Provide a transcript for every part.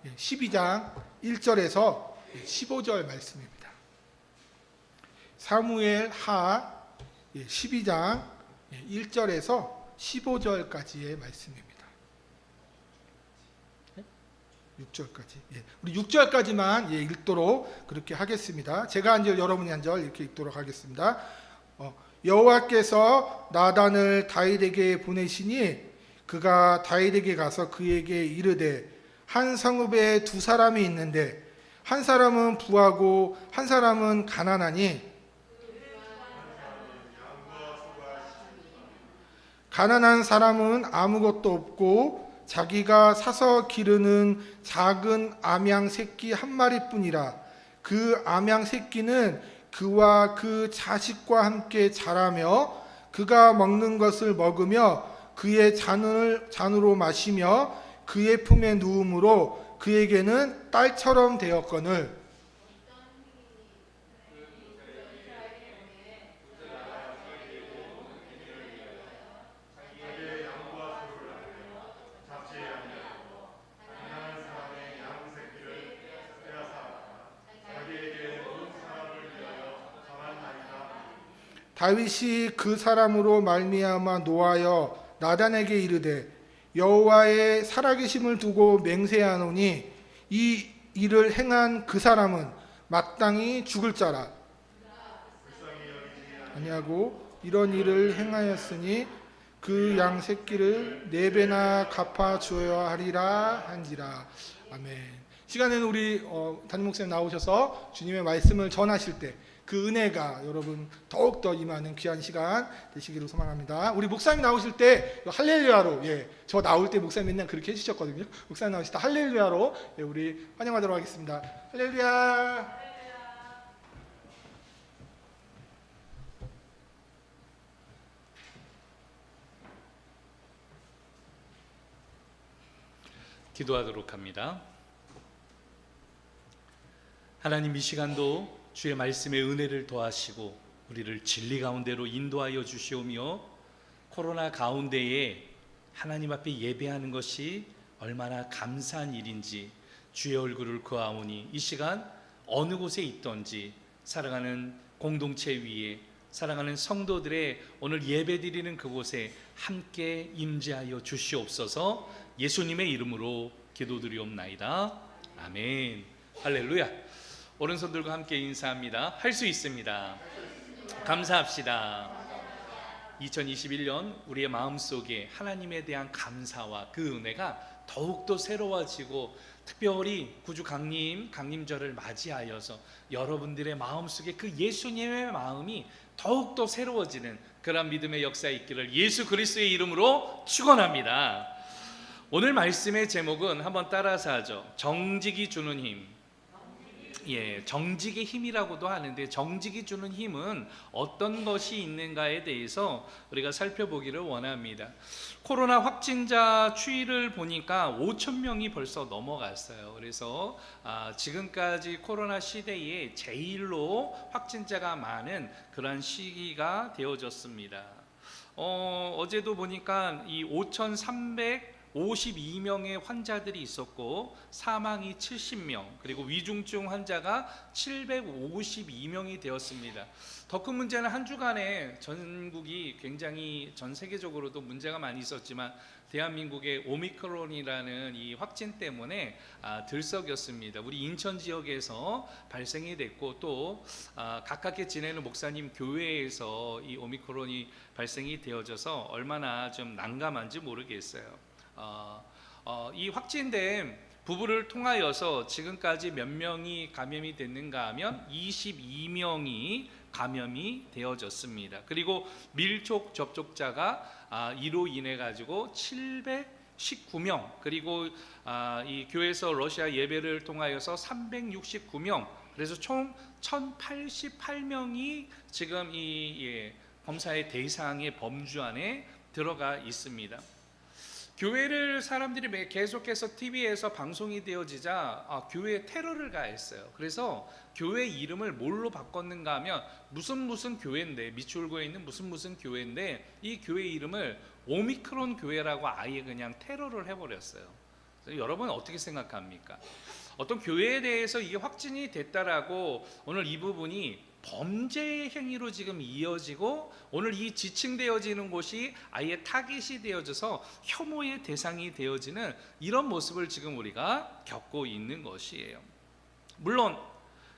12장 1절에서 15절 말씀입니다. 사무엘 하 12장 1절에서 15절까지의 말씀입니다. 6절까지. 우리 6절까지만 읽도록 그렇게 하겠습니다. 제가 한 절, 여러분이 한 절 이렇게 읽도록 하겠습니다. 여호와께서 나단을 다윗에게 보내시니 그가 다윗에게 가서 그에게 이르되 한 성읍에 두 사람이 있는데 한 사람은 부하고 한 사람은 가난하니 가난한 사람은 아무것도 없고 자기가 사서 기르는 작은 암양 새끼 한 마리뿐이라. 그 암양 새끼는 그와 그 자식과 함께 자라며 그가 먹는 것을 먹으며 그의 잔으로 마시며 그의 품에 누움으로 그에게는 딸처럼 되었거늘 다윗이 그 사람으로 말미암아 노하여 나단에게 이르되 여호와의 살아계심을 두고 맹세하노니 이 일을 행한 그 사람은 마땅히 죽을 자라. 아니하고 이런 일을 행하였으니 그 양 새끼를 4배나 갚아 주어야 하리라 한지라. 아멘. 시간에는 우리 담임 목사님 나오셔서 주님의 말씀을 전하실 때 그 은혜가 여러분 더욱더 임하는 귀한 시간 되시기를 소망합니다. 우리 목사님 나오실 때 할렐루야로, 저 나올 때 목사님 맨날 그렇게 해주셨거든요. 목사님 나오실 때 할렐루야로 우리 환영하도록 하겠습니다. 할렐루야. 기도하도록 합니다. 하나님, 이 시간도 주의 말씀의 은혜를 더하시고 우리를 진리 가운데로 인도하여 주시오며 코로나 가운데에 하나님 앞에 예배하는 것이 얼마나 감사한 일인지 주의 얼굴을 그하오니 이 시간 어느 곳에 있던지 사랑하는 공동체 위에 사랑하는 성도들의 오늘 예배드리는 그곳에 함께 임재하여 주시옵소서. 예수님의 이름으로 기도드리옵나이다. 아멘. 할렐루야. 오른손들과 함께 인사합니다. 할 수 있습니다. 감사합시다. 2021년 우리의 마음속에 하나님에 대한 감사와 그 은혜가 더욱더 새로워지고 특별히 구주 강림절을 맞이하여서 여러분들의 마음속에 그 예수님의 마음이 더욱더 새로워지는 그런 믿음의 역사에 있기를 예수 그리스도의 이름으로 축원합니다. 오늘 말씀의 제목은 한번 따라서 하죠. 정직이 주는 힘. 정직의 힘이라고도 하는데 정직이 주는 힘은 어떤 것이 있는가에 대해서 우리가 살펴보기를 원합니다. 코로나 확진자 추이를 보니까 5천 명이 벌써 넘어갔어요. 그래서 지금까지 코로나 시대에 제일로 확진자가 많은 그런 시기가 되어졌습니다. 어제도 보니까 이 5,352명의 환자들이 있었고 사망이 70명, 그리고 위중증 환자가 752명이 되었습니다. 더 큰 문제는 한 주간에 전국이 굉장히 전 세계적으로도 문제가 많이 있었지만 대한민국의 오미크론이라는 이 확진 때문에 들썩였습니다. 우리 인천 지역에서 발생이 됐고 또 가깝게 지내는 목사님 교회에서 이 오미크론이 발생이 되어져서 얼마나 좀 난감한지 모르겠어요. 이 확진된 부부를 통하여서 지금까지 몇 명이 감염이 됐는가 하면 22명이 감염이 되어졌습니다. 그리고 밀접 접촉자가 이로 인해 가지고 719명, 그리고 이 교회에서 러시아 예배를 통하여서 369명, 그래서 총 1088명이 지금 이 검사의 대상의 범주 안에 들어가 있습니다. 교회를 사람들이 계속해서 TV에서 방송이 되어지자 교회에 테러를 가했어요. 그래서 교회 이름을 뭘로 바꿨는가 하면 무슨 교회인데, 미추홀구에 있는 무슨 교회인데 이 교회 이름을 오미크론 교회라고 아예 그냥 테러를 해버렸어요. 여러분 어떻게 생각합니까? 어떤 교회에 대해서 이게 확진이 됐다라고 오늘 이 부분이 범죄 행위로 지금 이어지고 오늘 이 지칭되어지는 곳이 아예 타깃이 되어져서 혐오의 대상이 되어지는 이런 모습을 지금 우리가 겪고 있는 것이에요. 물론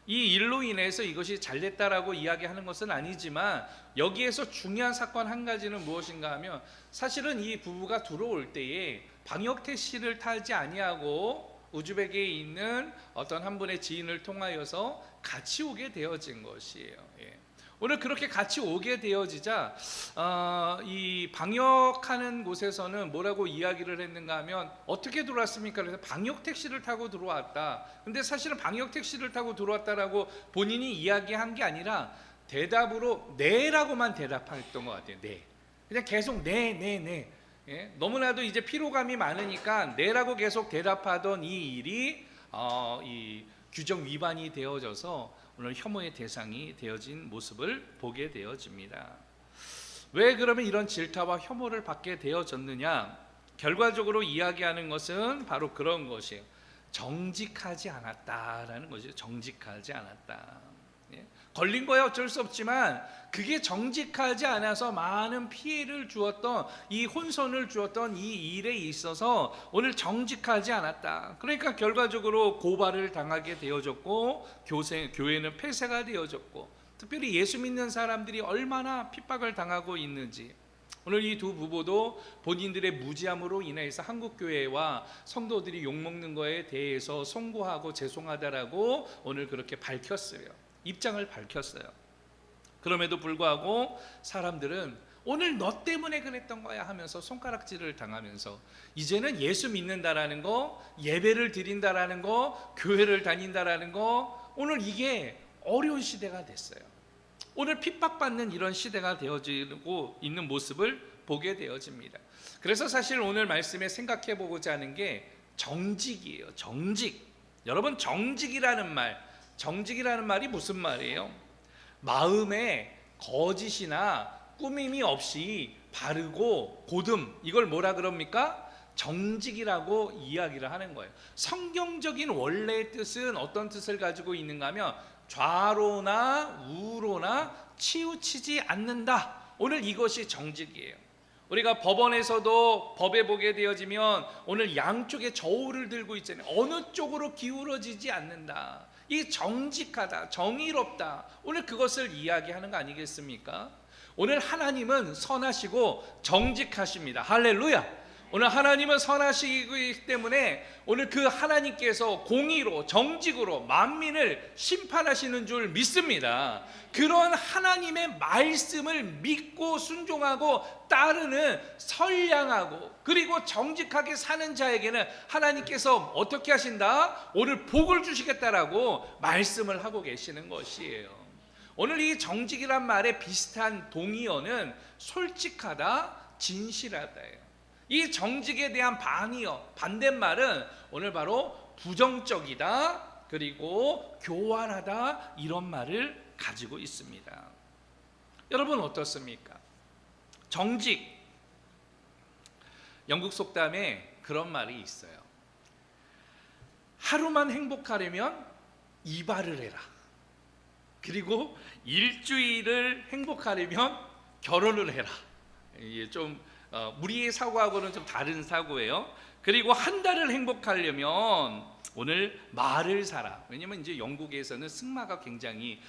이 일로 인해서 이것이 잘됐다라고 이야기하는 것은 아니지만 여기에서 중요한 사건 한 가지는 무엇인가 하면 사실은 이 부부가 들어올 때에 방역 택시를 타지 아니하고 우즈벡에 있는 어떤 한 분의 지인을 통하여서 같이 오게 되어진 것이에요. 오늘 그렇게 같이 오게 되어지자 이 방역하는 곳에서는 뭐라고 이야기를 했는가 하면 어떻게 들어왔습니까? 그래서 방역 택시를 타고 들어왔다. 근데 사실은 방역 택시를 타고 들어왔다라고 본인이 이야기한 게 아니라 대답으로 네라고만 대답했던 것 같아요. 네. 그냥 계속 네. 너무나도 이제 피로감이 많으니까 네라고 계속 대답하던 이 일이 이 규정 위반이 되어져서 오늘 혐오의 대상이 되어진 모습을 보게 되어집니다. 왜 그러면 이런 질타와 혐오를 받게 되어졌느냐? 결과적으로 이야기하는 것은 바로 그런 것이에요. 정직하지 않았다라는 것이죠. 정직하지 않았다. 걸린 거야 어쩔 수 없지만 그게 정직하지 않아서 많은 피해를 주었던 이 혼선을 주었던 이 일에 있어서 오늘 정직하지 않았다. 그러니까 결과적으로 고발을 당하게 되어졌고 교회는 폐쇄가 되어졌고 특별히 예수 믿는 사람들이 얼마나 핍박을 당하고 있는지 오늘 이 두 부부도 본인들의 무지함으로 인해서 한국교회와 성도들이 욕먹는 거에 대해서 송구하고 죄송하다라고 오늘 그렇게 밝혔어요. 입장을 밝혔어요. 그럼에도 불구하고 사람들은 오늘 너 때문에 그랬던 거야 하면서 손가락질을 당하면서 이제는 예수 믿는다라는 거, 예배를 드린다라는 거, 교회를 다닌다라는 거 오늘 이게 어려운 시대가 됐어요. 오늘 핍박받는 이런 시대가 되어지고 있는 모습을 보게 되어집니다. 그래서 사실 오늘 말씀에 생각해 보고자 하는 게 정직이에요. 정직. 여러분 정직이라는 말이 무슨 말이에요? 마음에 거짓이나 꾸밈이 없이 바르고 고듬 이걸 뭐라 그럽니까? 정직이라고 이야기를 하는 거예요. 성경적인 원래의 뜻은 어떤 뜻을 가지고 있는가 하면 좌로나 우로나 치우치지 않는다. 오늘 이것이 정직이에요. 우리가 법원에서도 법에 보게 되어지면 오늘 양쪽에 저울을 들고 있잖아요. 어느 쪽으로 기울어지지 않는다. 이 정직하다, 정의롭다. 오늘 그것을 이야기하는 거 아니겠습니까? 오늘 하나님은 선하시고 정직하십니다. 할렐루야. 오늘 하나님은 선하시기 때문에 오늘 그 하나님께서 공의로 정직으로 만민을 심판하시는 줄 믿습니다. 그런 하나님의 말씀을 믿고 순종하고 따르는 선량하고 그리고 정직하게 사는 자에게는 하나님께서 어떻게 하신다? 오늘 복을 주시겠다라고 말씀을 하고 계시는 것이에요. 오늘 이 정직이란 말에 비슷한 동의어는 솔직하다, 진실하다예요. 이 정직에 대한 반대말은 오늘 바로 부정적이다 그리고 교활하다 이런 말을 가지고 있습니다. 여러분 어떻습니까? 정직. 영국 속담에 그런 말이 있어요. 하루만 행복하려면 이발을 해라. 그리고 일주일을 행복하려면 결혼을 해라. 이게 좀 우리의 사고하고는 좀 다른 사고예요. 그리고 한 달을 행복하려면 오늘 말을 사라. 왜냐면 이제 영국에서는 승마가 굉장히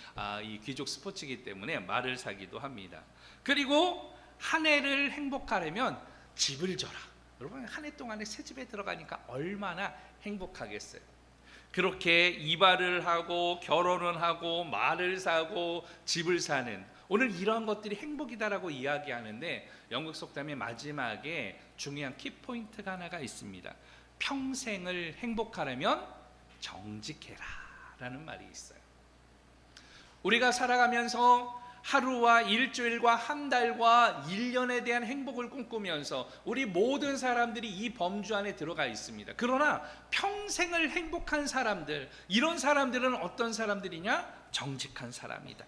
이 귀족 스포츠이기 때문에 말을 사기도 합니다. 그리고 한 해를 행복하려면 집을 져라. 여러분 한 해 동안에 새 집에 들어가니까 얼마나 행복하겠어요. 그렇게 이발을 하고 결혼을 하고 말을 사고 집을 사는 오늘 이러한 것들이 행복이다라고 이야기하는데 영국 속담의 마지막에 중요한 키포인트가 하나가 있습니다. 평생을 행복하려면 정직해라 라는 말이 있어요. 우리가 살아가면서 하루와 일주일과 한 달과 1년에 대한 행복을 꿈꾸면서 우리 모든 사람들이 이 범주 안에 들어가 있습니다. 그러나 평생을 행복한 사람들, 이런 사람들은 어떤 사람들이냐? 정직한 사람이다.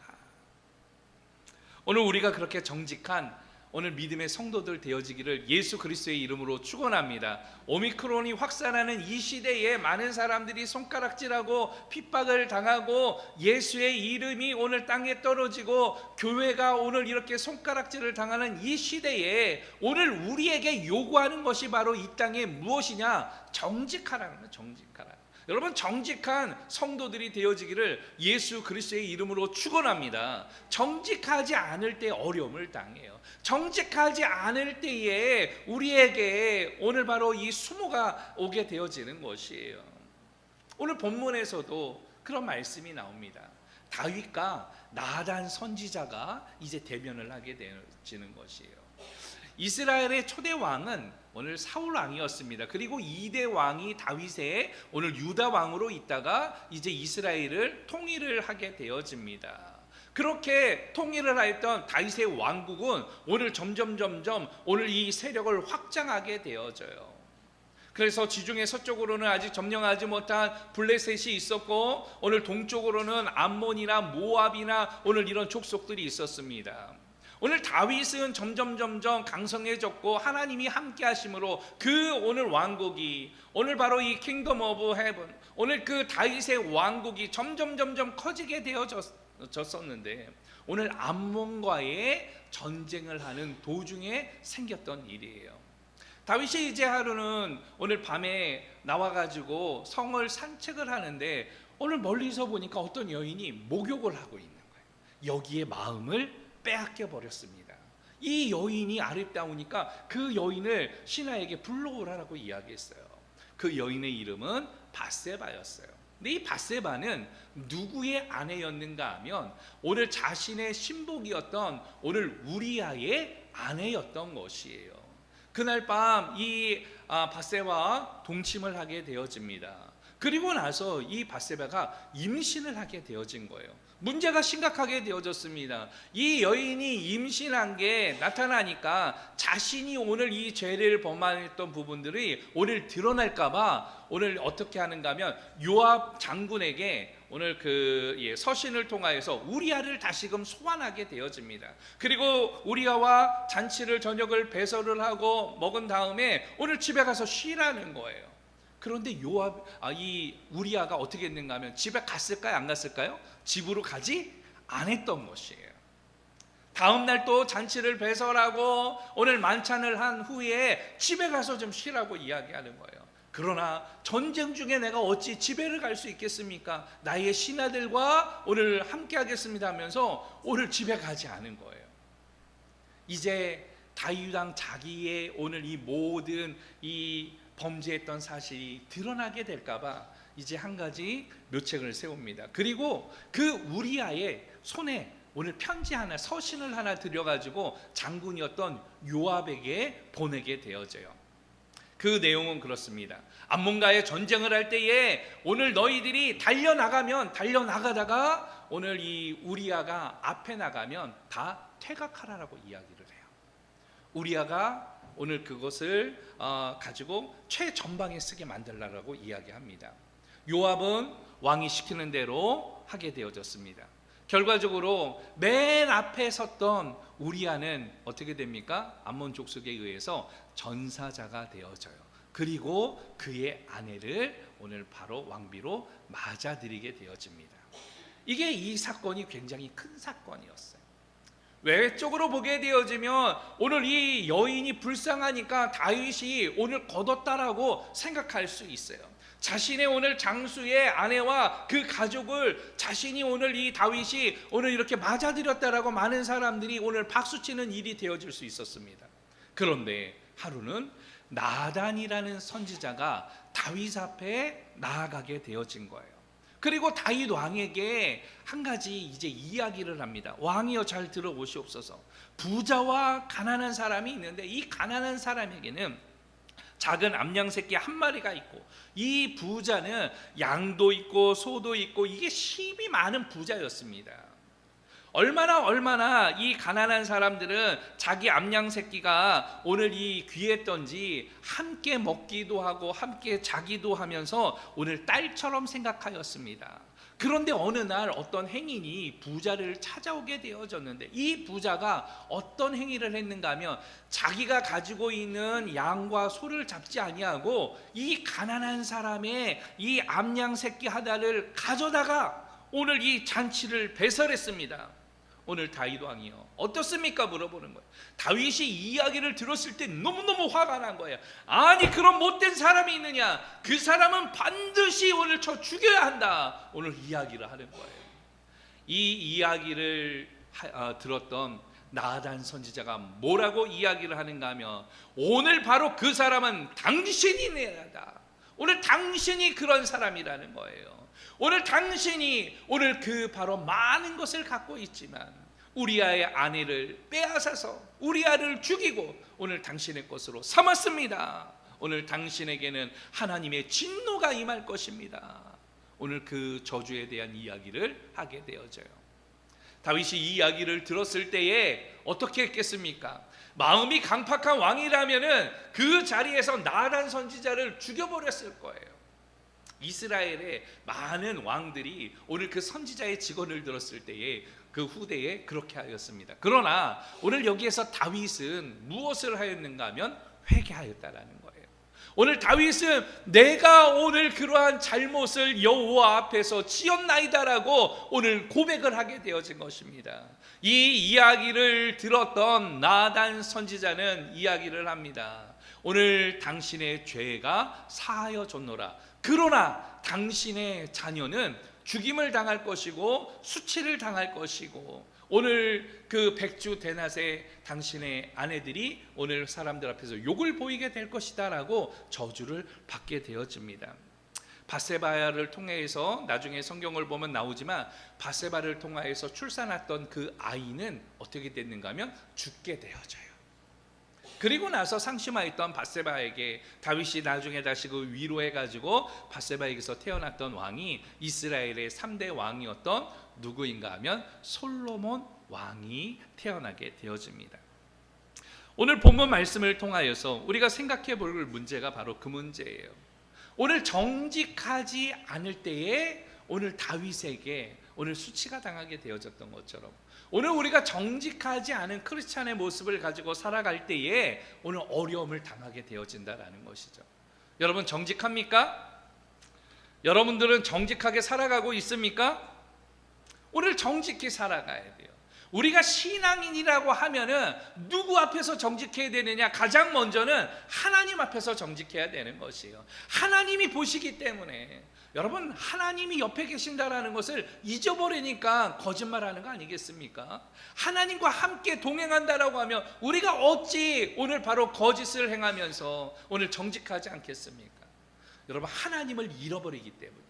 오늘 우리가 그렇게 정직한 오늘 믿음의 성도들 되어지기를 예수 그리스도의 이름으로 축원합니다. 오미크론이 확산하는 이 시대에 많은 사람들이 손가락질하고 핍박을 당하고 예수의 이름이 오늘 땅에 떨어지고 교회가 오늘 이렇게 손가락질을 당하는 이 시대에 오늘 우리에게 요구하는 것이 바로 이 땅에 무엇이냐? 정직하라는 거예요. 정직하라. 여러분, 정직한 성도들이 되어지기를 예수 그리스도의 이름으로 축원합니다. 정직하지 않을 때 어려움을 당해요. 정직하지 않을 때에 우리에게 오늘 바로 이 수모가 오게 되어지는 것이에요. 오늘 본문에서도 그런 말씀이 나옵니다. 다윗과 나단 선지자가 이제 대면을 하게 되어지는 것이에요. 이스라엘의 초대 왕은 오늘 사울 왕이었습니다. 그리고 2대 왕이 다윗의 오늘 유다 왕으로 있다가 이제 이스라엘을 통일을 하게 되어집니다. 그렇게 통일을 했던 다윗의 왕국은 오늘 점점 오늘 이 세력을 확장하게 되어져요. 그래서 지중해 서쪽으로는 아직 점령하지 못한 블레셋이 있었고 오늘 동쪽으로는 암몬이나 모압이나 오늘 이런 족속들이 있었습니다. 오늘 다윗은 점점 강성해졌고 하나님이 함께 하심으로 그 오늘 왕국이 오늘 바로 이 킹덤 오브 헤븐 오늘 그 다윗의 왕국이 점점 커지게 되어졌었는데 오늘 암몬과의 전쟁을 하는 도중에 생겼던 일이에요. 다윗이 이제 하루는 오늘 밤에 나와가지고 성을 산책을 하는데 오늘 멀리서 보니까 어떤 여인이 목욕을 하고 있는 거예요. 여기에 마음을 빼앗겨 버렸습니다. 이 여인이 아름다우니까 그 여인을 신하에게 불러오라고 이야기했어요. 그 여인의 이름은 밧세바였어요. 근데 이 밧세바는 누구의 아내였는가 하면 오늘 자신의 신복이었던 오늘 우리아의 아내였던 것이에요. 그날 밤 이 밧세바와 동침을 하게 되어집니다. 그리고 나서 이 밧세바가 임신을 하게 되어진 거예요. 문제가 심각하게 되어졌습니다. 이 여인이 임신한 게 나타나니까 자신이 오늘 이 죄를 범했던 부분들이 오늘 드러날까봐 오늘 어떻게 하는가 하면 요압 장군에게 오늘 그 서신을 통하여서 우리아를 다시금 소환하게 되어집니다. 그리고 우리아와 잔치를 저녁을 배설을 하고 먹은 다음에 오늘 집에 가서 쉬라는 거예요. 그런데 이 우리아가 어떻게 했는가 하면 집에 갔을까요? 안 갔을까요? 집으로 가지 않았던 것이에요. 다음 날 또 잔치를 배설하고 오늘 만찬을 한 후에 집에 가서 좀 쉬라고 이야기하는 거예요. 그러나 전쟁 중에 내가 어찌 집에를 갈 수 있겠습니까? 나의 신하들과 오늘 함께 하겠습니다 하면서 오늘 집에 가지 않은 거예요. 이제 다윗 왕 자기의 오늘 이 모든 이 범죄했던 사실이 드러나게 될까봐 이제 한 가지 묘책을 세웁니다. 그리고 그 우리아의 손에 오늘 편지 하나, 서신을 하나 들여가지고 장군이었던 요압에게 보내게 되어져요. 그 내용은 그렇습니다. 암몬과의 전쟁을 할 때에 오늘 너희들이 달려나가다가 오늘 이 우리아가 앞에 나가면 다 퇴각하라라고 이야기를 해요. 우리아가 오늘 그것을 가지고 최전방에 쓰게 만들라고 이야기합니다. 요압은 왕이 시키는 대로 하게 되어졌습니다. 결과적으로 맨 앞에 섰던 우리아는 어떻게 됩니까? 암몬 족속에 의해서 전사자가 되어져요. 그리고 그의 아내를 오늘 바로 왕비로 맞아들이게 되어집니다. 이게 이 사건이 굉장히 큰 사건이었어요. 외적으로 보게 되어지면 오늘 이 여인이 불쌍하니까 다윗이 오늘 거뒀다라고 생각할 수 있어요. 자신의 오늘 장수의 아내와 그 가족을 자신이 오늘 이 다윗이 오늘 이렇게 맞아들였다라고 많은 사람들이 오늘 박수치는 일이 되어질 수 있었습니다. 그런데 하루는 나단이라는 선지자가 다윗 앞에 나아가게 되어진 거예요. 그리고 다윗 왕에게 한 가지 이제 이야기를 합니다. 왕이여 잘 들어보시옵소서. 부자와 가난한 사람이 있는데 이 가난한 사람에게는 작은 암양 새끼 한 마리가 있고 이 부자는 양도 있고 소도 있고 이게 힘이 많은 부자였습니다. 얼마나 이 가난한 사람들은 자기 암양 새끼가 오늘 이 귀했던지 함께 먹기도 하고 함께 자기도 하면서 오늘 딸처럼 생각하였습니다. 그런데 어느 날 어떤 행인이 부자를 찾아오게 되어졌는데, 이 부자가 어떤 행위를 했는가 하면 자기가 가지고 있는 양과 소를 잡지 아니하고 이 가난한 사람의 이 암양 새끼 하나를 가져다가 오늘 이 잔치를 배설했습니다. 오늘 다윗 왕이요, 어떻습니까? 물어보는 거예요. 다윗이 이 이야기를 들었을 때 너무너무 화가 난 거예요. 아니, 그런 못된 사람이 있느냐? 그 사람은 반드시 오늘 쳐 죽여야 한다. 오늘 이야기를 하는 거예요. 이 이야기를 들었던 나단 선지자가 뭐라고 이야기를 하는가 하면, 오늘 바로 그 사람은 당신이 내야다. 오늘 당신이 그런 사람이라는 거예요. 오늘 당신이 오늘 그 바로 많은 것을 갖고 있지만 우리아의 아내를 빼앗아서 우리아를 죽이고 오늘 당신의 것으로 삼았습니다. 오늘 당신에게는 하나님의 진노가 임할 것입니다. 오늘 그 저주에 대한 이야기를 하게 되어져요. 다윗이 이 이야기를 들었을 때에 어떻게 했겠습니까? 마음이 강팍한 왕이라면은 그 자리에서 나단 선지자를 죽여버렸을 거예요. 이스라엘의 많은 왕들이 오늘 그 선지자의 직언을 들었을 때에 그 후대에 그렇게 하였습니다. 그러나 오늘 여기에서 다윗은 무엇을 하였는가 하면 회개하였다라는 거예요. 오늘 다윗은 내가 오늘 그러한 잘못을 여호와 앞에서 지었나이다라고 오늘 고백을 하게 되어진 것입니다. 이 이야기를 들었던 나단 선지자는 이야기를 합니다. 오늘 당신의 죄가 사하여졌노라. 그러나 당신의 자녀는 죽임을 당할 것이고 수치를 당할 것이고 오늘 그 백주 대낮에 당신의 아내들이 오늘 사람들 앞에서 욕을 보이게 될 것이다 라고 저주를 받게 되어집니다. 바세바를 통해서 나중에 성경을 보면 나오지만 바세바를 통하여서 출산했던 그 아이는 어떻게 됐는가 하면 죽게 되어져요. 그리고 나서 상심하였던 바세바에게 다윗이 나중에 다시 그 위로해가지고 바세바에게서 태어났던 왕이 이스라엘의 3대 왕이었던 누구인가 하면 솔로몬 왕이 태어나게 되어집니다. 오늘 본문 말씀을 통하여서 우리가 생각해 볼 문제가 바로 그 문제예요. 오늘 정직하지 않을 때에 오늘 다윗에게 오늘 수치가 당하게 되어졌던 것처럼 오늘 우리가 정직하지 않은 크리스찬의 모습을 가지고 살아갈 때에 오늘 어려움을 당하게 되어진다라는 것이죠. 여러분 정직합니까? 여러분들은 정직하게 살아가고 있습니까? 오늘 정직히 살아가야 돼요. 우리가 신앙인이라고 하면은 누구 앞에서 정직해야 되느냐? 가장 먼저는 하나님 앞에서 정직해야 되는 것이에요. 하나님이 보시기 때문에. 여러분, 하나님이 옆에 계신다라는 것을 잊어버리니까 거짓말하는 거 아니겠습니까? 하나님과 함께 동행한다라고 하면 우리가 어찌 오늘 바로 거짓을 행하면서 오늘 정직하지 않겠습니까? 여러분, 하나님을 잃어버리기 때문이에요.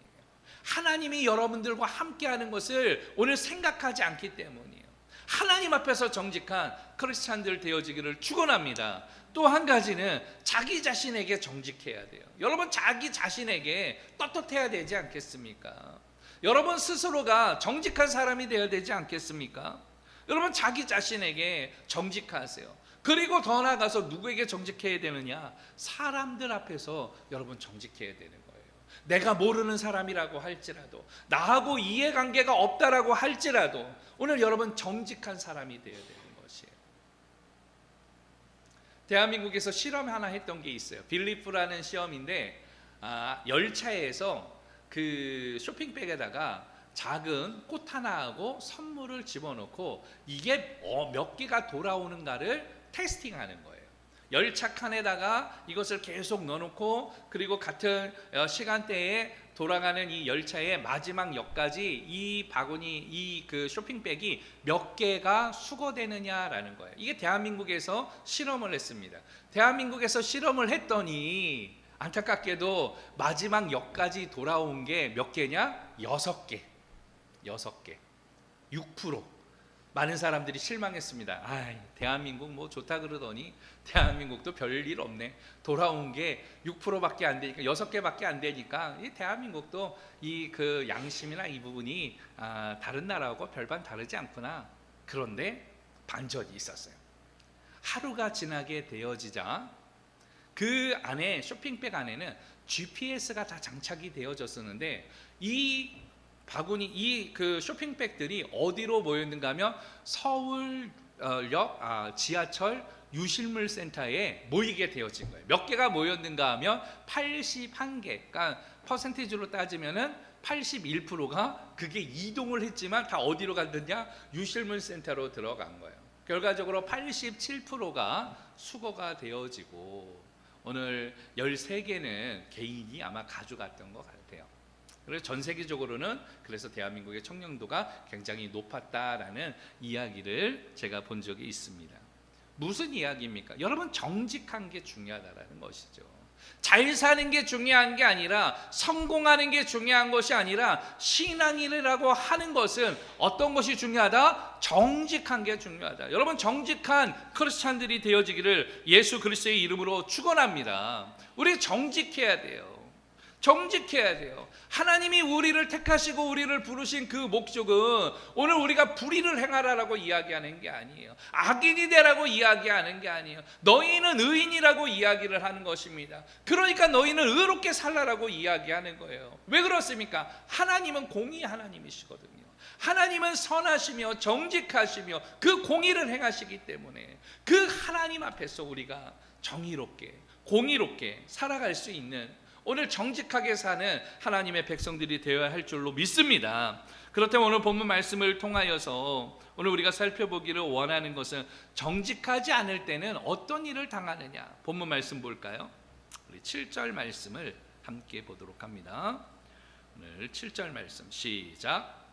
하나님이 여러분들과 함께하는 것을 오늘 생각하지 않기 때문이에요. 하나님 앞에서 정직한 크리스찬들 되어지기를 축원합니다. 또 한 가지는 자기 자신에게 정직해야 돼요. 여러분, 자기 자신에게 떳떳해야 되지 않겠습니까? 여러분 스스로가 정직한 사람이 되어야 되지 않겠습니까? 여러분, 자기 자신에게 정직하세요. 그리고 더 나아가서 누구에게 정직해야 되느냐? 사람들 앞에서 여러분 정직해야 되는 거예요. 내가 모르는 사람이라고 할지라도, 나하고 이해관계가 없다라고 할지라도 오늘 여러분 정직한 사람이 되어야 되는 것이에요. 대한민국에서 실험 하나 했던 게 있어요. 빌리프라는 시험인데 열차에서 그 쇼핑백에다가 작은 꽃 하나하고 선물을 집어넣고 이게 몇 개가 돌아오는가를 테스팅하는 거예요. 열차 칸에다가 이것을 계속 넣어놓고 그리고 같은 시간대에 돌아가는 이 열차의 마지막 역까지 이 바구니, 이 그 쇼핑백이 몇 개가 수거되느냐라는 거예요. 이게 대한민국에서 실험을 했습니다. 대한민국에서 실험을 했더니 안타깝게도 마지막 역까지 돌아온 게 몇 개냐? 6개. 6%. 많은 사람들이 실망했습니다. 대한민국 뭐 좋다 그러더니 대한민국도 별일 없네. 돌아온 게 6%밖에 안 되니까 6개밖에 안 되니까 이 대한민국도 이 그 양심이나 이 부분이 다른 나라하고 별반 다르지 않구나. 그런데 반전이 있었어요. 하루가 지나게 되어지자 그 안에 쇼핑백 안에는 GPS가 다 장착이 되어졌었는데 이 바구니 이 그 쇼핑백들이 어디로 모였는가 하면 서울역 지하철 유실물 센터에 모이게 되어진 거예요. 몇 개가 모였는가 하면 81개. 그러니까 퍼센티지로 따지면은 81%가 그게 이동을 했지만 다 어디로 갔느냐? 유실물 센터로 들어간 거예요. 결과적으로 87%가 수거가 되어지고 오늘 13개는 개인이 아마 가져갔던 것 같아요. 그래서 전 세계적으로는 그래서 대한민국의 청렴도가 굉장히 높았다라는 이야기를 제가 본 적이 있습니다. 무슨 이야기입니까? 여러분, 정직한 게 중요하다라는 것이죠. 잘 사는 게 중요한 게 아니라, 성공하는 게 중요한 것이 아니라, 신앙이라고 하는 것은 어떤 것이 중요하다? 정직한 게 중요하다. 여러분, 정직한 크리스찬들이 되어지기를 예수 그리스도의 이름으로 축원합니다. 우리 정직해야 돼요. 정직해야 돼요. 하나님이 우리를 택하시고 우리를 부르신 그 목적은 오늘 우리가 불의를 행하라라고 이야기하는 게 아니에요. 악인이 되라고 이야기하는 게 아니에요. 너희는 의인이라고 이야기를 하는 것입니다. 그러니까 너희는 의롭게 살라라고 이야기하는 거예요. 왜 그렇습니까? 하나님은 공의 하나님이시거든요. 하나님은 선하시며 정직하시며 그 공의를 행하시기 때문에 그 하나님 앞에서 우리가 정의롭게 공의롭게 살아갈 수 있는, 오늘 정직하게 사는 하나님의 백성들이 되어야 할 줄로 믿습니다. 그렇다면 오늘 본문 말씀을 통하여서 오늘 우리가 살펴보기를 원하는 것은 정직하지 않을 때는 어떤 일을 당하느냐. 본문 말씀 볼까요? 우리 7절 말씀을 함께 보도록 합니다. 오늘 7절 말씀 시작.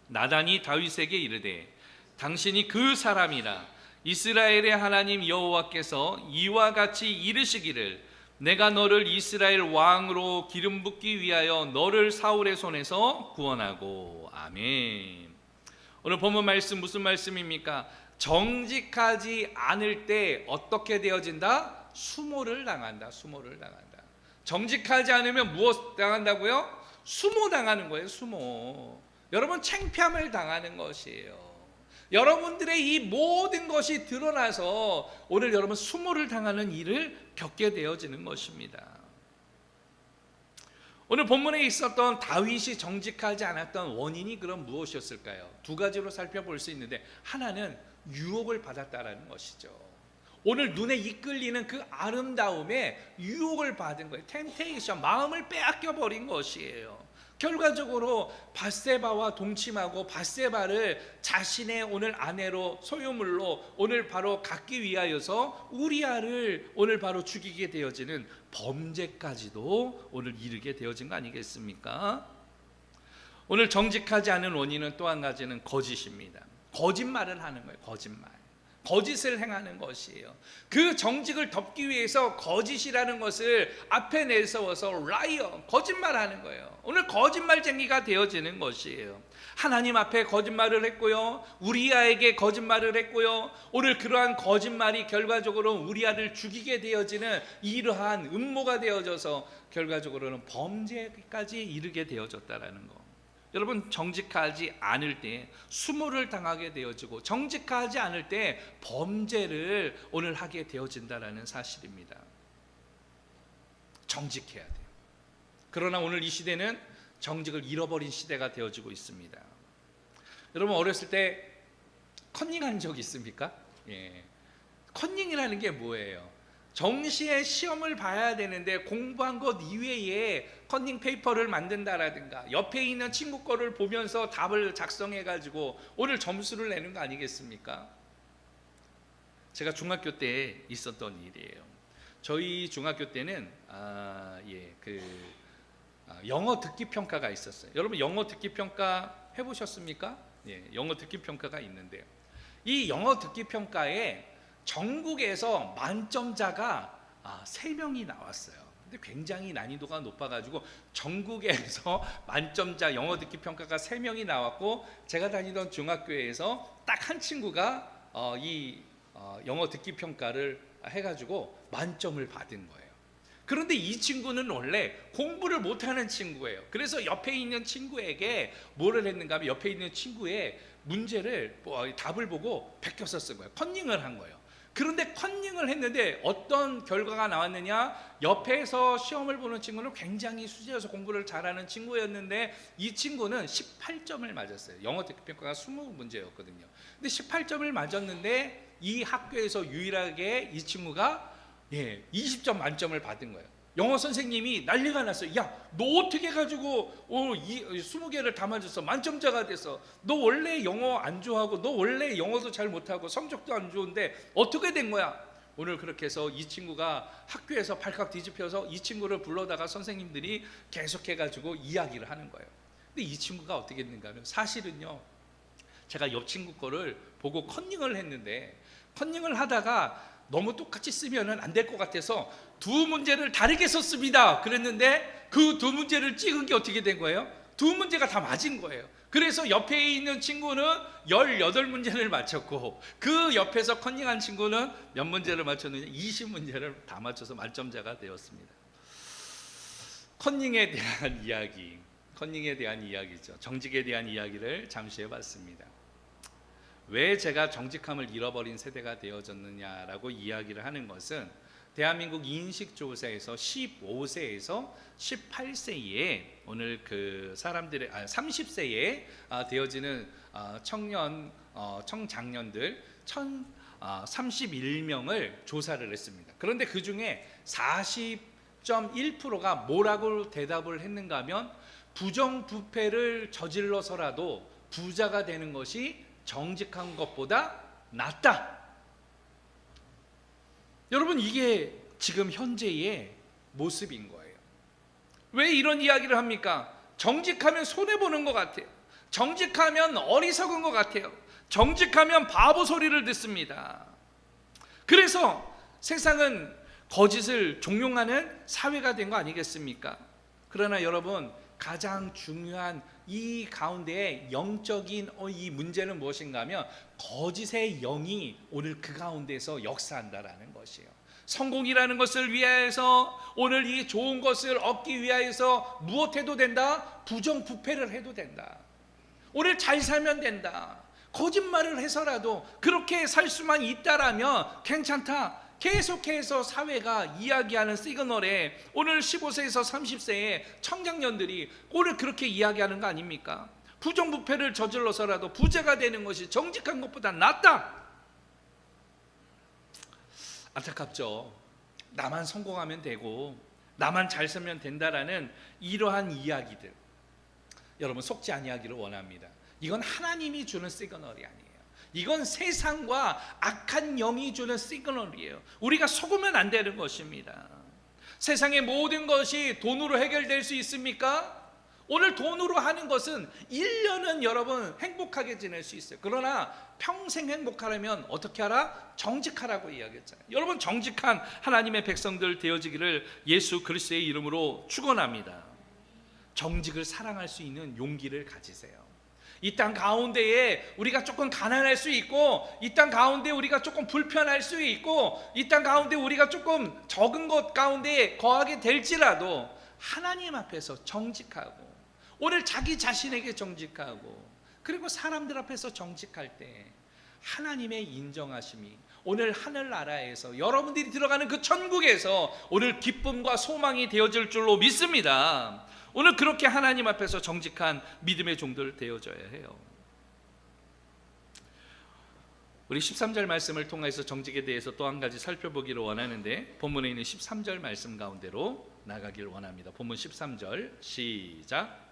나단이 다윗에게 이르되 당신이 그 사람이라. 이스라엘의 하나님 여호와께서 이와 같이 이르시기를 내가 너를 이스라엘 왕으로 기름 붓기 위하여 너를 사울의 손에서 구원하고. 아멘. 오늘 본문 말씀 무슨 말씀입니까? 정직하지 않을 때 어떻게 되어진다? 수모를 당한다. 수모를 당한다. 정직하지 않으면 무엇 당한다고요? 수모 당하는 거예요. 수모. 여러분, 창피함을 당하는 것이에요. 여러분들의 이 모든 것이 드러나서 오늘 여러분 수모를 당하는 일을 겪게 되어지는 것입니다. 오늘 본문에 있었던 다윗이 정직하지 않았던 원인이 그럼 무엇이었을까요? 두 가지로 살펴볼 수 있는데, 하나는 유혹을 받았다라는 것이죠. 오늘 눈에 이끌리는 그 아름다움에 유혹을 받은 거예요. 템테이션, 마음을 빼앗겨 버린 것이에요. 결과적으로 밧세바와 동침하고 밧세바를 자신의 오늘 아내로 소유물로 오늘 바로 갖기 위하여서 우리아를 오늘 바로 죽이게 되어지는 범죄까지도 오늘 이르게 되어진 거 아니겠습니까? 오늘 정직하지 않은 원인은 또 한 가지는 거짓입니다. 거짓말을 하는 거예요. 거짓을 행하는 것이에요. 그 정직을 덮기 위해서 거짓이라는 것을 앞에 내세워서 라이어, 거짓말하는 거예요. 오늘 거짓말쟁이가 되어지는 것이에요. 하나님 앞에 거짓말을 했고요, 우리아에게 거짓말을 했고요, 오늘 그러한 거짓말이 결과적으로 우리아를 죽이게 되어지는 이러한 음모가 되어져서 결과적으로는 범죄까지 이르게 되어졌다라는 거. 여러분, 정직하지 않을 때 수모를 당하게 되어지고 정직하지 않을 때 범죄를 오늘 하게 되어진다라는 사실입니다. 정직해야 돼요. 그러나 오늘 이 시대는 정직을 잃어버린 시대가 되어지고 있습니다. 여러분, 어렸을 때 컨닝한 적 있습니까? 컨닝이라는 게 뭐예요? 정시에 시험을 봐야 되는데 공부한 것 이외에 컨닝 페이퍼를 만든다라든가 옆에 있는 친구 거를 보면서 답을 작성해 가지고 오늘 점수를 내는 거 아니겠습니까? 제가 중학교 때 있었던 일이에요. 저희 중학교 때는 영어 듣기 평가가 있었어요. 여러분, 영어 듣기 평가 해보셨습니까? 영어 듣기 평가가 있는데요. 이 영어 듣기 평가에 전국에서 만점자가 3명이 나왔어요. 근데 굉장히 난이도가 높아가지고 전국에서 만점자 영어 듣기 평가가 3명이 나왔고, 제가 다니던 중학교에서 딱 한 친구가 영어 듣기 평가를 해가지고 만점을 받은 거예요. 그런데 이 친구는 원래 공부를 못하는 친구예요. 그래서 옆에 있는 친구에게 뭐를 했는가 하면 옆에 있는 친구의 문제를 답을 보고 베껴서 쓴 거예요. 컨닝을 한 거예요. 그런데 컨닝을 했는데 어떤 결과가 나왔느냐? 옆에서 시험을 보는 친구는 굉장히 수지여서 공부를 잘하는 친구였는데 이 친구는 18점을 맞았어요. 영어 대표평가가 20문제였거든요. 근데 18점을 맞았는데 이 학교에서 유일하게 이 친구가 20점 만점을 받은 거예요. 영어 선생님이 난리가 났어요. 야, 너 어떻게 해가지고 20개를 다 맞았어? 만점자가 됐어. 너 원래 영어 안 좋아하고 너 원래 영어도 잘 못하고 성적도 안 좋은데 어떻게 된 거야? 오늘 그렇게 해서 이 친구가 학교에서 발칵 뒤집혀서 이 친구를 불러다가 선생님들이 계속해가지고 이야기를 하는 거예요. 근데 이 친구가 어떻게 했는가 하면 사실은요, 제가 옆 친구 거를 보고 컨닝을 했는데 컨닝을 하다가 너무 똑같이 쓰면은 안 될 것 같아서 두 문제를 다르게 썼습니다. 그랬는데 그 두 문제를 찍은 게 어떻게 된 거예요? 두 문제가 다 맞은 거예요. 그래서 옆에 있는 친구는 18문제를 맞췄고 그 옆에서 컨닝한 친구는 몇 문제를 맞췄느냐? 20문제를 다 맞춰서 만점자가 되었습니다. 컨닝에 대한 이야기, 컨닝에 대한 이야기죠. 정직에 대한 이야기를 잠시 해봤습니다. 왜 제가 정직함을 잃어버린 세대가 되어졌느냐라고 이야기를 하는 것은 대한민국 인식조사에서 15세에서 18세에 오늘 그 사람들의 30세에 되어지는 청장년들 31명을 조사를 했습니다. 그런데 그 중에 40.1%가 뭐라고 대답을 했는가 하면 부정부패를 저질러서라도 부자가 되는 것이 정직한 것보다 낫다. 여러분, 이게 지금 현재의 모습인 거예요. 왜 이런 이야기를 합니까? 정직하면 손해보는 것 같아요. 정직하면 어리석은 것 같아요. 정직하면 바보 소리를 듣습니다. 그래서 세상은 거짓을 종용하는 사회가 된 거 아니겠습니까? 그러나 여러분, 가장 중요한 이 가운데에 영적인 이 문제는 무엇인가 하면 거짓의 영이 오늘 그 가운데서 역사한다라는 것이에요. 성공이라는 것을 위하여서 오늘 이 좋은 것을 얻기 위하여서 무엇해도 된다? 부정부패를 해도 된다. 오늘 잘 살면 된다. 거짓말을 해서라도 그렇게 살 수만 있다라면 괜찮다. 계속해서 사회가 이야기하는 시그널에 오늘 15세에서 30세의 청장년들이 오늘 그렇게 이야기하는 거 아닙니까? 부정부패를 저질러서라도 부자가 되는 것이 정직한 것보다 낫다. 안타깝죠. 나만 성공하면 되고 나만 잘 살면 된다라는 이러한 이야기들, 여러분 속지 아니하기를 원합니다. 이건 하나님이 주는 시그널이 아니에요. 이건 세상과 악한 영이 주는 시그널이에요. 우리가 속으면 안 되는 것입니다. 세상의 모든 것이 돈으로 해결될 수 있습니까? 오늘 돈으로 하는 것은 1년은 여러분 행복하게 지낼 수 있어요. 그러나 평생 행복하려면 어떻게 하라? 정직하라고 이야기했잖아요. 여러분, 정직한 하나님의 백성들 되어지기를 예수 그리스도의 이름으로 축원합니다. 정직을 사랑할 수 있는 용기를 가지세요. 이 땅 가운데에 우리가 조금 가난할 수 있고, 이 땅 가운데 우리가 조금 불편할 수 있고, 이 땅 가운데 우리가 조금 적은 것 가운데 거하게 될지라도 하나님 앞에서 정직하고, 오늘 자기 자신에게 정직하고, 그리고 사람들 앞에서 정직할 때 하나님의 인정하심이 오늘 하늘나라에서 여러분들이 들어가는 그 천국에서 오늘 기쁨과 소망이 되어질 줄로 믿습니다. 오늘 그렇게 하나님 앞에서 정직한 믿음의 종들 되어져야 해요. 우리 13절 말씀을 통해서 정직에 대해서 또 한 가지 살펴보기를 원하는데, 본문에 있는 13절 말씀 가운데로 나가길 원합니다. 본문 13절 시작.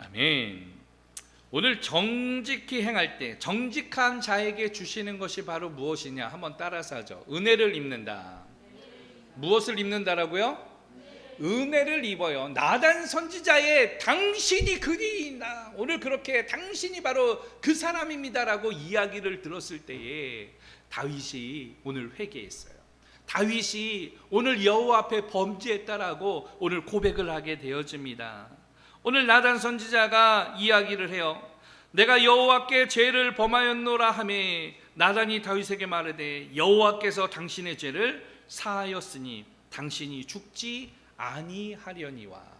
아멘. 오늘 정직히 행할 때 정직한 자에게 주시는 것이 바로 무엇이냐? 한번 따라서 하죠. 은혜를 입는다. 무엇을 입는다라고요? 은혜를 입어요. 나단 선지자의 당신이 그리이다. 오늘 그렇게 당신이 바로 그 사람입니다라고 이야기를 들었을 때에 다윗이 오늘 회개했어요. 다윗이 오늘 여호와 앞에 범죄했다라고 오늘 고백을 하게 되어집니다. 오늘 나단 선지자가 이야기를 해요. 내가 여호와께 죄를 범하였노라 하매 나단이 다윗에게 말하되 여호와께서 당신의 죄를 사하였으니 당신이 죽지 아니하려니와.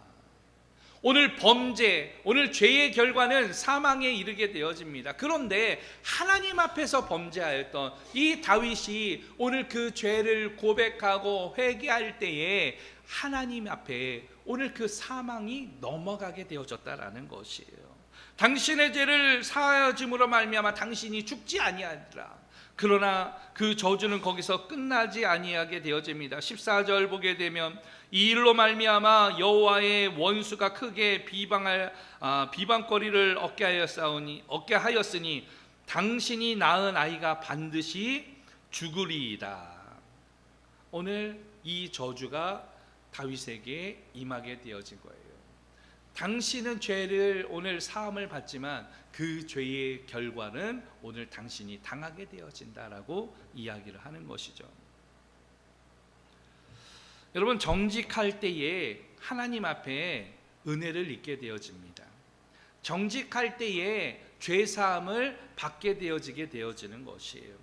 오늘 범죄, 오늘 죄의 결과는 사망에 이르게 되어집니다. 그런데 하나님 앞에서 범죄하였던 이 다윗이 오늘 그 죄를 고백하고 회개할 때에 하나님 앞에 오늘 그 사망이 넘어가게 되어졌다라는 것이에요. 당신의 죄를 사하여짐으로 말미암아 당신이 죽지 아니하리라. 그러나 그 저주는 거기서 끝나지 아니하게 되어집니다. 14절 보게 되면 이 일로 말미암아 여호와의 원수가 크게 비방거리를 얻게 하였으니 당신이 낳은 아이가 반드시 죽으리이다. 오늘 이 저주가 다윗에게 임하게 되어진 거예요. 당신은 죄를 오늘 사함을 받지만 그 죄의 결과는 오늘 당신이 당하게 되어진다라고 이야기를 하는 것이죠. 여러분, 정직할 때에 하나님 앞에 은혜를 입게 되어집니다. 정직할 때에 죄 사함을 받게 되어지는 것이에요.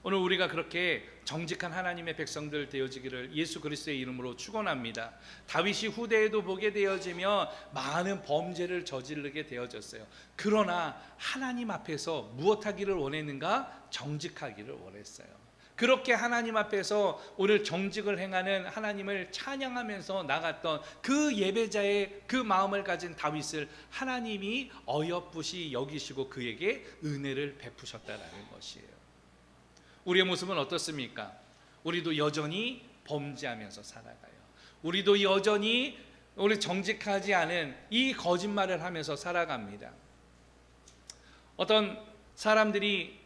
오늘 우리가 그렇게 정직한 하나님의 백성들 되어지기를 예수 그리스도의 이름으로 축원합니다. 다윗이 후대에도 보게 되어지며 많은 범죄를 저지르게 되어졌어요. 그러나 하나님 앞에서 무엇하기를 원했는가? 정직하기를 원했어요. 그렇게 하나님 앞에서 오늘 정직을 행하는 하나님을 찬양하면서 나갔던 그 예배자의 그 마음을 가진 다윗을 하나님이 어여쁘시 여기시고 그에게 은혜를 베푸셨다라는 것이에요. 우리의 모습은 어떻습니까? 우리도 여전히 범죄하면서 살아가요. 우리도 여전히 우리 정직하지 않은 이 거짓말을 하면서 살아갑니다. 어떤 사람들이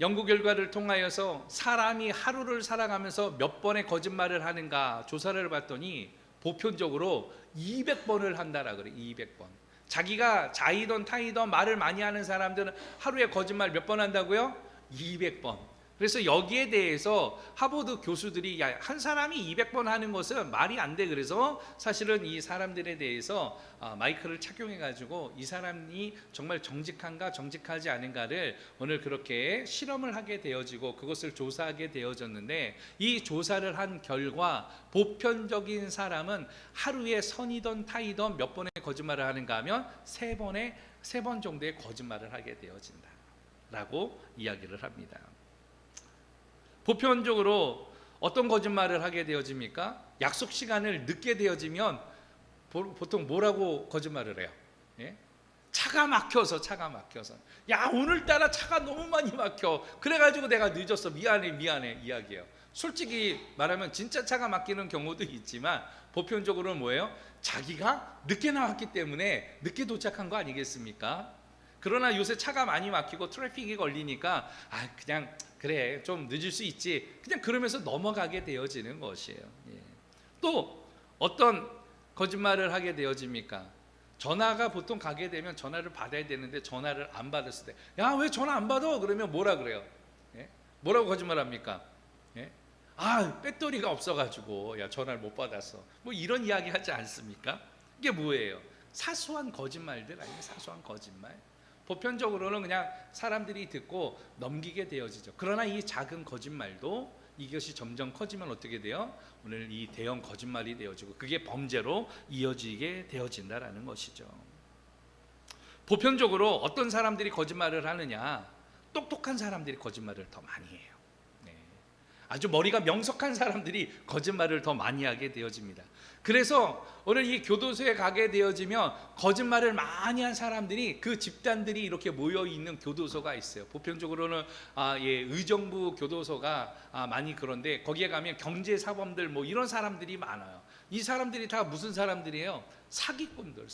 연구 결과를 통하여서 사람이 하루를 살아가면서 몇 번의 거짓말을 하는가 조사를 봤더니 보편적으로 200번을 한다라 그래. 200번. 자기가 자이던 타이던 말을 많이 하는 사람들은 하루에 거짓말 몇 번 한다고요? 200번. 그래서 여기에 대해서 하버드 교수들이 한 사람이 200번 하는 것은 말이 안 돼. 그래서 사실은 이 사람들에 대해서 마이크를 착용해 가지고 이 사람이 정말 정직한가 정직하지 않은가를 오늘 그렇게 실험을 하게 되어지고 그것을 조사하게 되어졌는데, 이 조사를 한 결과 보편적인 사람은 하루에 선이던 타이던 몇 번의 거짓말을 하는가 하면 세 번 정도의 거짓말을 하게 되어진다라고 이야기를 합니다. 보편적으로 어떤 거짓말을 하게 되어집니까? 약속 시간을 늦게 되어지면 보통 뭐라고 거짓말을 해요? 예? 차가 막혀서. 야, 오늘따라 차가 너무 많이 막혀. 그래가지고 내가 늦었어. 미안해 이야기해요. 솔직히 말하면 진짜 차가 막히는 경우도 있지만 보편적으로는 뭐예요? 자기가 늦게 나왔기 때문에 늦게 도착한 거 아니겠습니까? 그러나 요새 차가 많이 막히고 트래픽이 걸리니까 그냥 그래 좀 늦을 수 있지, 그냥 그러면서 넘어가게 되어지는 것이에요. 예. 또 어떤 거짓말을 하게 되어집니까? 전화가 보통 가게 되면 전화를 받아야 되는데 전화를 안 받았을 때, 야, 왜 전화 안 받아? 그러면 뭐라 그래요? 예? 뭐라고 거짓말합니까? 예? 배터리가 없어가지고 야, 전화를 못 받았어. 뭐 이런 이야기 하지 않습니까? 이게 뭐예요? 사소한 거짓말들 아니에요? 사소한 거짓말. 보편적으로는 그냥 사람들이 듣고 넘기게 되어지죠. 그러나 이 작은 거짓말도 이것이 점점 커지면 어떻게 돼요? 오늘 이 대형 거짓말이 되어지고 그게 범죄로 이어지게 되어진다라는 것이죠. 보편적으로 어떤 사람들이 거짓말을 하느냐? 똑똑한 사람들이 거짓말을 더 많이 해요. 네. 아주 머리가 명석한 사람들이 거짓말을 더 많이 하게 되어집니다. 그래서 오늘 이 교도소에 가게 되어지면 거짓말을 많이 한 사람들이, 그 집단들이 이렇게 모여 있는 교도소가 있어요. 보편적으로는 의정부 교도소가 많이 그런데 거기에 가면 경제사범들 뭐 이런 사람들이 많아요. 이 사람들이 다 무슨 사람들이에요? 사기꾼들.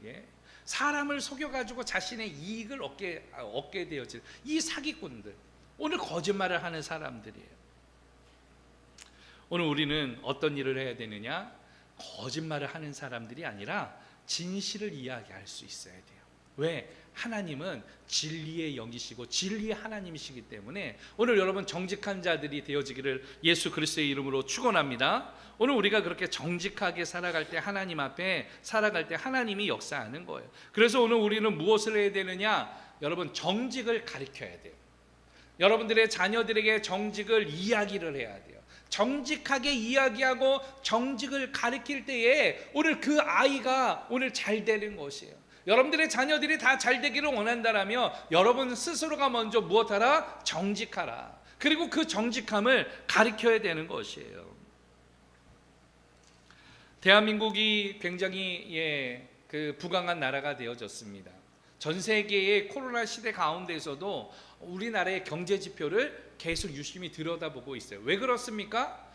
예. 사람을 속여가지고 자신의 이익을 얻게 되어질 이 사기꾼들, 오늘 거짓말을 하는 사람들이에요. 오늘 우리는 어떤 일을 해야 되느냐? 거짓말을 하는 사람들이 아니라 진실을 이야기할 수 있어야 돼요. 왜? 하나님은 진리의 영이시고 진리의 하나님이시기 때문에 오늘 여러분 정직한 자들이 되어지기를 예수 그리스도의 이름으로 축원합니다. 오늘 우리가 그렇게 정직하게 살아갈 때, 하나님 앞에 살아갈 때 하나님이 역사하는 거예요. 그래서 오늘 우리는 무엇을 해야 되느냐? 여러분, 정직을 가르쳐야 돼요. 여러분들의 자녀들에게 정직을 이야기를 해야 돼요. 정직하게 이야기하고 정직을 가르칠 때에 오늘 그 아이가 오늘 잘 되는 것이에요. 여러분들의 자녀들이 다 잘 되기를 원한다라면 여러분 스스로가 먼저 무엇하라? 정직하라. 그리고 그 정직함을 가르쳐야 되는 것이에요. 대한민국이 굉장히 그 부강한 나라가 되어졌습니다. 전 세계의 코로나 시대 가운데서도 우리나라의 경제 지표를 계속 유심히 들여다보고 있어요. 왜 그렇습니까?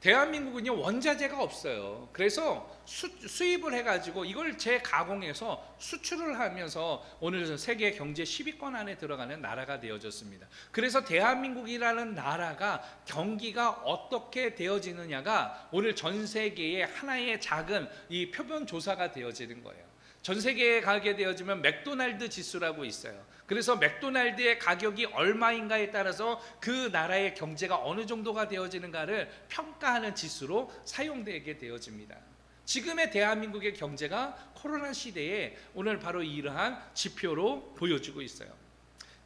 대한민국은요 원자재가 없어요. 그래서 수입을 해가지고 이걸 재가공해서 수출을 하면서 오늘 세계 경제 10위권 안에 들어가는 나라가 되어졌습니다. 그래서 대한민국이라는 나라가 경기가 어떻게 되어지느냐가 오늘 전 세계의 하나의 작은 이 표본 조사가 되어지는 거예요. 전 세계에 가게 되어지면 맥도날드 지수라고 있어요. 그래서 맥도날드의 가격이 얼마인가에 따라서 그 나라의 경제가 어느 정도가 되어지는가를 평가하는 지수로 사용되게 되어집니다. 지금의 대한민국의 경제가 코로나 시대에 오늘 바로 이러한 지표로 보여지고 있어요.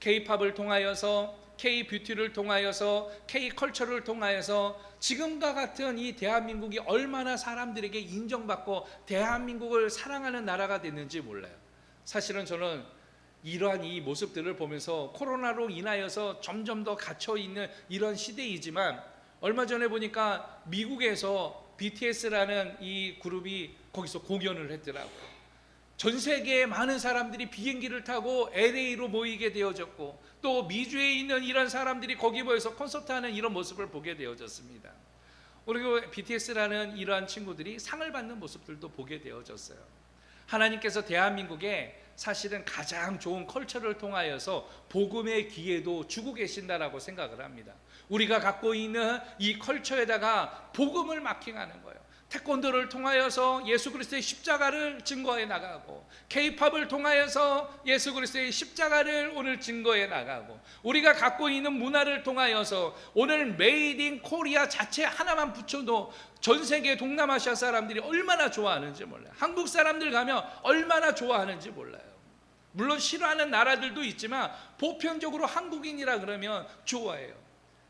K-팝을 통하여서, K-뷰티를 통하여서, K-컬처를 통하여서 지금과 같은 이 대한민국이 얼마나 사람들에게 인정받고 대한민국을 사랑하는 나라가 됐는지 몰라요. 사실은 저는 이러한 이 모습들을 보면서 코로나로 인하여서 점점 더 갇혀있는 이런 시대이지만 얼마 전에 보니까 미국에서 BTS라는 이 그룹이 거기서 공연을 했더라고요. 전 세계의 많은 사람들이 비행기를 타고 LA로 모이게 되어졌고 또 미주에 있는 이런 사람들이 거기 모여서 콘서트하는 이런 모습을 보게 되어졌습니다. 그리고 BTS라는 이러한 친구들이 상을 받는 모습들도 보게 되어졌어요. 하나님께서 대한민국에 사실은 가장 좋은 컬처를 통하여서 복음의 기회도 주고 계신다라고 생각을 합니다. 우리가 갖고 있는 이 컬처에다가 복음을 마킹하는 거예요. 태권도를 통하여서 예수 그리스도의 십자가를 증거해 나가고, K-팝을 통하여서 예수 그리스도의 십자가를 오늘 증거해 나가고, 우리가 갖고 있는 문화를 통하여서 오늘 메이드 인 코리아 자체 하나만 붙여도 전 세계 동남아시아 사람들이 얼마나 좋아하는지 몰라요. 한국 사람들 가면 얼마나 좋아하는지 몰라요. 물론 싫어하는 나라들도 있지만 보편적으로 한국인이라 그러면 좋아해요.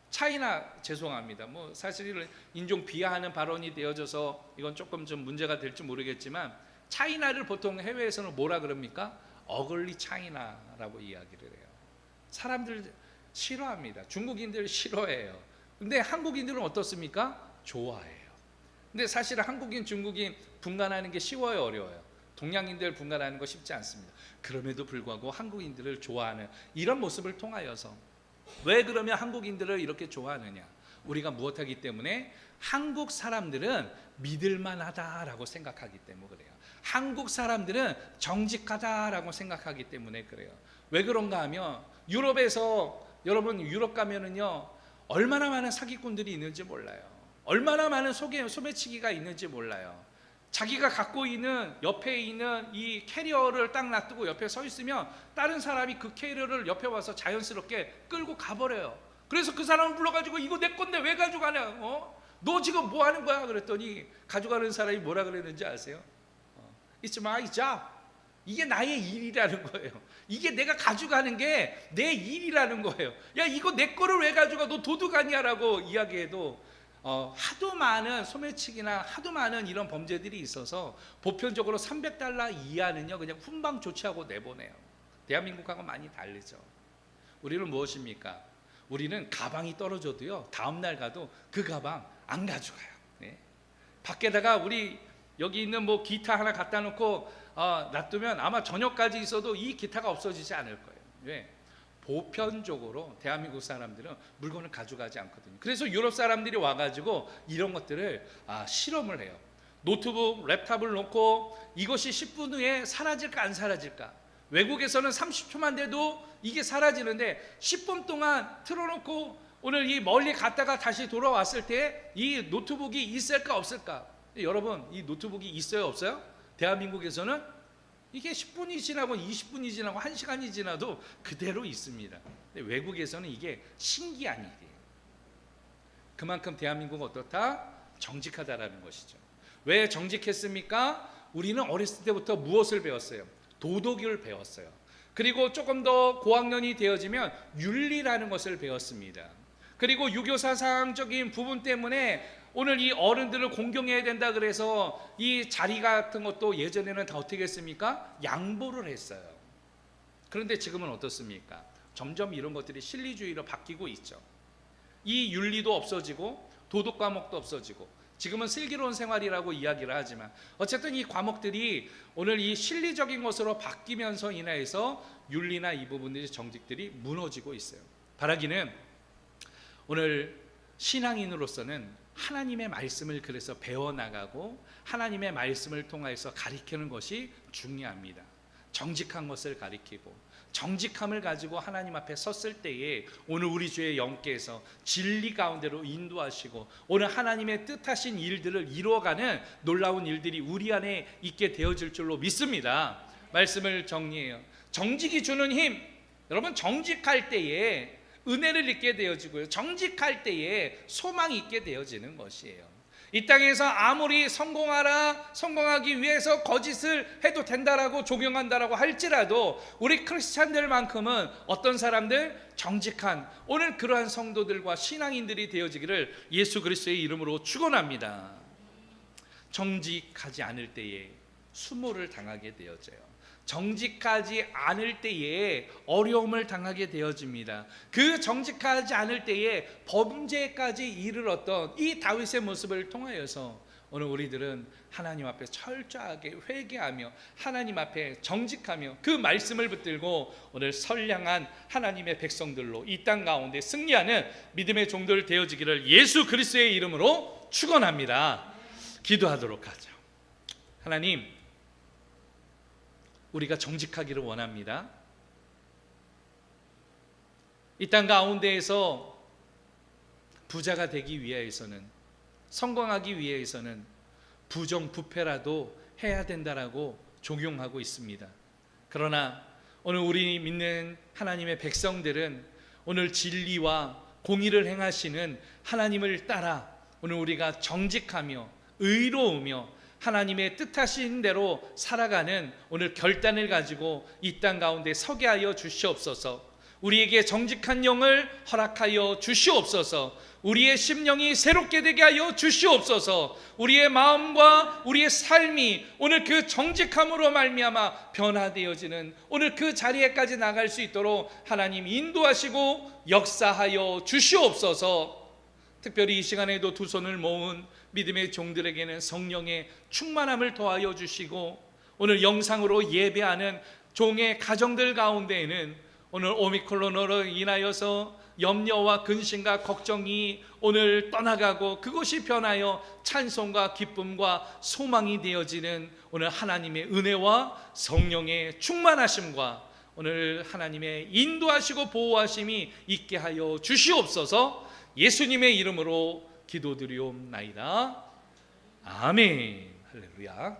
차이나, 죄송합니다. 뭐 사실 인종 비하하는 발언이 되어져서 이건 조금 좀 문제가 될지 모르겠지만 차이나를 보통 해외에서는 뭐라 그럽니까? 어글리 차이나라고 이야기를 해요. 사람들 싫어합니다. 중국인들 싫어해요. 근데 한국인들은 어떻습니까? 좋아해요. 근데 사실 한국인, 중국인 분간하는 게 쉬워요, 어려워요? 동양인들 분간하는 거 쉽지 않습니다. 그럼에도 불구하고 한국인들을 좋아하는 이런 모습을 통하여서, 왜 그러면 한국인들을 이렇게 좋아하느냐? 우리가 무엇하기 때문에? 한국 사람들은 믿을만하다라고 생각하기 때문에 그래요. 한국 사람들은 정직하다라고 생각하기 때문에 그래요. 왜 그런가 하면 유럽에서, 여러분 유럽 가면은요 얼마나 많은 사기꾼들이 있는지 몰라요. 얼마나 많은 소매치기가 있는지 몰라요. 자기가 갖고 있는 옆에 있는 이 캐리어를 딱 놔두고 옆에 서 있으면 다른 사람이 그 캐리어를 옆에 와서 자연스럽게 끌고 가버려요. 그래서 그 사람을 불러가지고 이거 내 건데 왜 가져가냐? 너 지금 뭐 하는 거야? 그랬더니 가져가는 사람이 뭐라 그랬는지 아세요? It's my job. 이게 나의 일이라는 거예요. 이게 내가 가져가는 게 내 일이라는 거예요. 야, 이거 내 거를 왜 가져가? 너 도둑 아니야라고 이야기해도 하도 많은 소매치기나 하도 많은 이런 범죄들이 있어서 보편적으로 $300 이하는요 그냥 훈방 조치하고 내보내요. 대한민국하고 많이 다르죠. 우리는 무엇입니까? 우리는 가방이 떨어져도요 다음날 가도 그 가방 안 가져가요. 네. 밖에다가 우리 여기 있는 뭐 기타 하나 갖다 놓고 놔두면 아마 저녁까지 있어도 이 기타가 없어지지 않을 거예요. 왜? 보편적으로 대한민국 사람들은 물건을 가져가지 않거든요. 그래서 유럽 사람들이 와가지고 이런 것들을 실험을 해요. 노트북, 랩탑을 놓고 이것이 10분 후에 사라질까 안 사라질까? 외국에서는 30초만 돼도 이게 사라지는데 10분 동안 틀어놓고 오늘 이 멀리 갔다가 다시 돌아왔을 때 이 노트북이 있을까 없을까? 여러분, 이 노트북이 있어요 없어요? 대한민국에서는 이게 10분이 지나고 20분이 지나고 1시간이 지나도 그대로 있습니다. 근데 외국에서는 이게 신기한 일이에요. 그만큼 대한민국은 어떻다? 정직하다라는 것이죠. 왜 정직했습니까? 우리는 어렸을 때부터 무엇을 배웠어요? 도덕을 배웠어요. 그리고 조금 더 고학년이 되어지면 윤리라는 것을 배웠습니다. 그리고 유교사상적인 부분 때문에 오늘 이 어른들을 공경해야 된다 그래서 이 자리 같은 것도 예전에는 다 어떻게 했습니까? 양보를 했어요. 그런데 지금은 어떻습니까? 점점 이런 것들이 실리주의로 바뀌고 있죠. 이 윤리도 없어지고 도덕 과목도 없어지고, 지금은 슬기로운 생활이라고 이야기를 하지만 어쨌든 이 과목들이 오늘 이 실리적인 것으로 바뀌면서 인하여서 윤리나 이 부분들이, 정직들이 무너지고 있어요. 바라기는 오늘 신앙인으로서는 하나님의 말씀을 그래서 배워나가고 하나님의 말씀을 통해서 가리키는 것이 중요합니다. 정직한 것을 가리키고 정직함을 가지고 하나님 앞에 섰을 때에 오늘 우리 주의 영께서 진리 가운데로 인도하시고 오늘 하나님의 뜻하신 일들을 이루어가는 놀라운 일들이 우리 안에 있게 되어질 줄로 믿습니다. 말씀을 정리해요. 정직이 주는 힘, 여러분, 정직할 때에 은혜를 입게 되어지고요, 정직할 때에 소망이 있게 되어지는 것이에요. 이 땅에서 아무리 성공하기 위해서 거짓을 해도 된다라고 종용한다라고 할지라도 우리 크리스찬들만큼은 어떤 사람들? 정직한, 오늘 그러한 성도들과 신앙인들이 되어지기를 예수 그리스도의 이름으로 축원합니다. 정직하지 않을 때에 수모를 당하게 되어져요. 정직하지 않을 때에 어려움을 당하게 되어집니다. 그 정직하지 않을 때에 범죄까지 이르렀던 이 다윗의 모습을 통하여서 오늘 우리들은 하나님 앞에 철저하게 회개하며 하나님 앞에 정직하며 그 말씀을 붙들고 오늘 선량한 하나님의 백성들로 이 땅 가운데 승리하는 믿음의 종들 되어지기를 예수 그리스도의 이름으로 축원합니다. 기도하도록 하죠. 하나님, 우리가 정직하기를 원합니다. 이 땅 가운데에서 부자가 되기 위해서는, 성공하기 위해서는 부정부패라도 해야 된다라고 종용하고 있습니다. 그러나 오늘 우리 믿는 하나님의 백성들은 오늘 진리와 공의를 행하시는 하나님을 따라 오늘 우리가 정직하며 의로우며 하나님의 뜻하신 대로 살아가는 오늘 결단을 가지고 이 땅 가운데 서게 하여 주시옵소서. 우리에게 정직한 영을 허락하여 주시옵소서. 우리의 심령이 새롭게 되게 하여 주시옵소서. 우리의 마음과 우리의 삶이 오늘 그 정직함으로 말미암아 변화되어지는 오늘 그 자리에까지 나갈 수 있도록 하나님 인도하시고 역사하여 주시옵소서. 특별히 이 시간에도 두 손을 모은 믿음의 종들에게는 성령의 충만함을 더하여 주시고 오늘 영상으로 예배하는 종의 가정들 가운데에는 오늘 오미크론으로 인하여서 염려와 근심과 걱정이 오늘 떠나가고 그것이 변하여 찬송과 기쁨과 소망이 되어지는 오늘 하나님의 은혜와 성령의 충만하심과 오늘 하나님의 인도하시고 보호하심이 있게 하여 주시옵소서. 예수님의 이름으로 기도드리옵나이다. 아멘. 할렐루야.